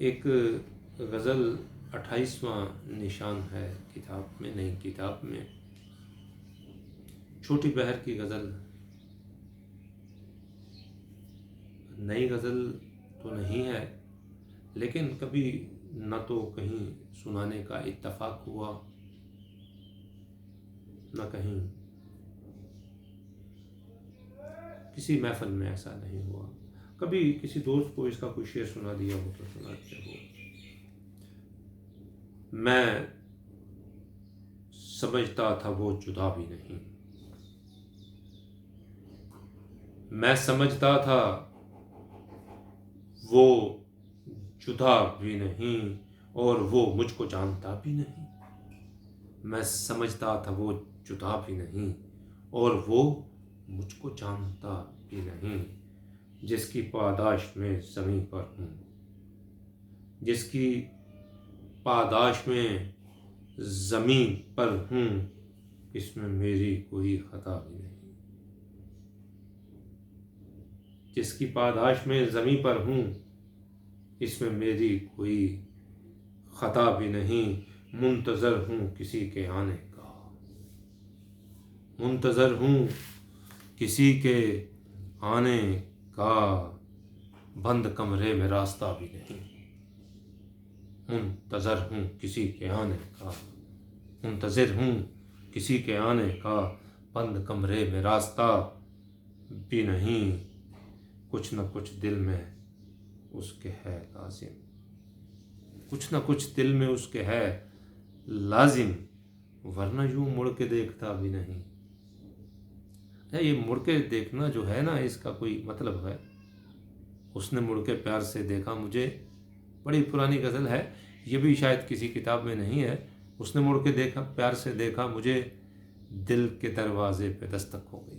ایک غزل 28واں نشان ہے کتاب میں، نئی کتاب میں، چھوٹی بہر کی غزل۔ نئی غزل تو نہیں ہے، لیکن کبھی نہ تو کہیں سنانے کا اتفاق ہوا، نہ کہیں کسی محفل میں ایسا نہیں ہوا۔ کبھی کسی دوست کو اس کا کوئی شعر سنا دیا ہو تو سنا دیا ہو۔ میں سمجھتا تھا وہ جدا بھی نہیں، میں سمجھتا تھا وہ جدا بھی نہیں، اور وہ مجھ کو جانتا بھی نہیں۔ میں سمجھتا تھا وہ جدا بھی نہیں، اور وہ مجھ کو جانتا بھی نہیں۔ جس کی پاداش میں زمیں پر ہوں، جس کی پاداش میں زمیں پر ہوں، اس میں میری کوئی خطا بھی نہیں۔ جس کی پاداش میں زمیں پر ہوں، اس میں میری کوئی خطا بھی نہیں۔ منتظر ہوں کسی کے آنے کا، منتظر ہوں کسی کے آنے کا، بند کمرے میں راستہ بھی نہیں۔ منتظر ہوں کسی کے آنے کا، منتظر ہوں کسی کے آنے کا، بند کمرے میں راستہ بھی نہیں۔ کچھ نہ کچھ دل میں اس کے ہے لازم، کچھ نہ کچھ دل میں اس کے ہے لازم، ورنہ یوں مڑ کے دیکھتا بھی نہیں۔ یہ مڑ کے دیکھنا جو ہے نا، اس کا کوئی مطلب ہے۔ اس نے مڑ کے پیار سے دیکھا مجھے، بڑی پرانی غزل ہے، یہ بھی شاید کسی کتاب میں نہیں ہے۔ اس نے مڑ کے دیکھا، پیار سے دیکھا مجھے، دل کے دروازے پہ دستک ہو گئی۔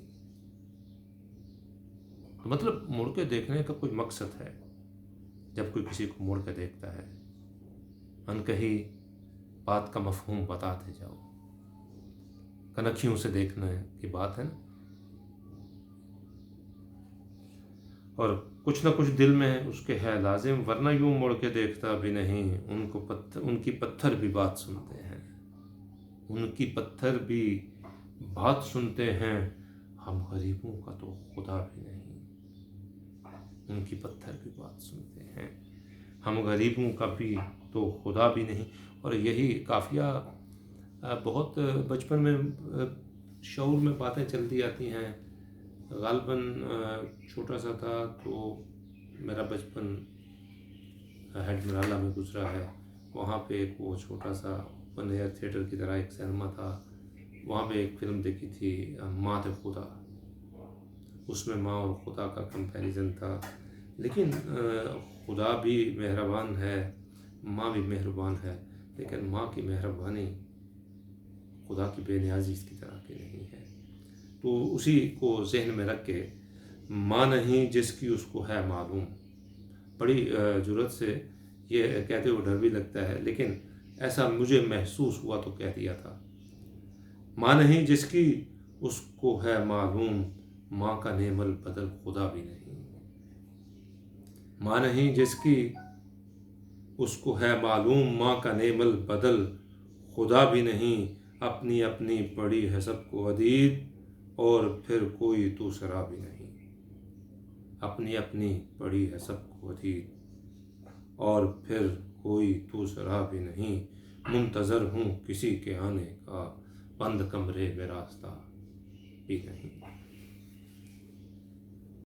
مطلب مڑ کے دیکھنے کا کوئی مقصد ہے، جب کوئی کسی کو مڑ کے دیکھتا ہے۔ انکہی بات کا مفہوم بتاتے جاؤ، کنکھیوں سے دیکھنے کی بات ہے نا۔ اور کچھ نہ کچھ دل میں اس کے ہے لازم، ورنہ یوں مڑ کے دیکھتا بھی نہیں۔ ان کی پتھر بھی بات سنتے ہیں، ان کی پتھر بھی بات سنتے ہیں، ہم غریبوں کا تو خدا بھی نہیں۔ ان کی پتھر بھی بات سنتے ہیں، ہم غریبوں کا بھی تو خدا بھی نہیں۔ اور یہی قافیہ بہت بچپن میں شعور میں باتیں چلتی آتی ہیں۔ غالباً چھوٹا سا تھا تو میرا بچپن ہیڈ مرالہ میں گزرا ہے۔ وہاں پہ ایک وہ چھوٹا سا اوپن ایئر تھیٹر کی طرح ایک سینما تھا، وہاں پہ ایک فلم دیکھی تھی ماں تے خدا۔ اس میں ماں اور خدا کا کمپیریزن تھا، لیکن خدا بھی مہربان ہے، ماں بھی مہربان ہے، لیکن ماں کی مہربانی خدا کی بے نیازی اس کی طرح کی نہیں ہے۔ تو اسی کو ذہن میں رکھ کے، ماں نہیں جس کی اس کو ہے معلوم، بڑی جرأت سے یہ کہتے ہوئے ڈر بھی لگتا ہے، لیکن ایسا مجھے محسوس ہوا تو کہہ دیا تھا۔ ماں نہیں جس کی اس کو ہے معلوم، ماں کا نعم البدل خدا بھی نہیں۔ ماں نہیں جس کی اس کو ہے معلوم، ماں کا نعم البدل خدا بھی نہیں۔ اپنی اپنی پڑی ہے سب کو عدید، اور پھر کوئی دوسرا بھی نہیں۔ اپنی اپنی پڑی ہے سب کو عدید، اور پھر کوئی دوسرا بھی نہیں۔ منتظر ہوں کسی کے آنے کا، بند کمرے میں راستہ بھی نہیں۔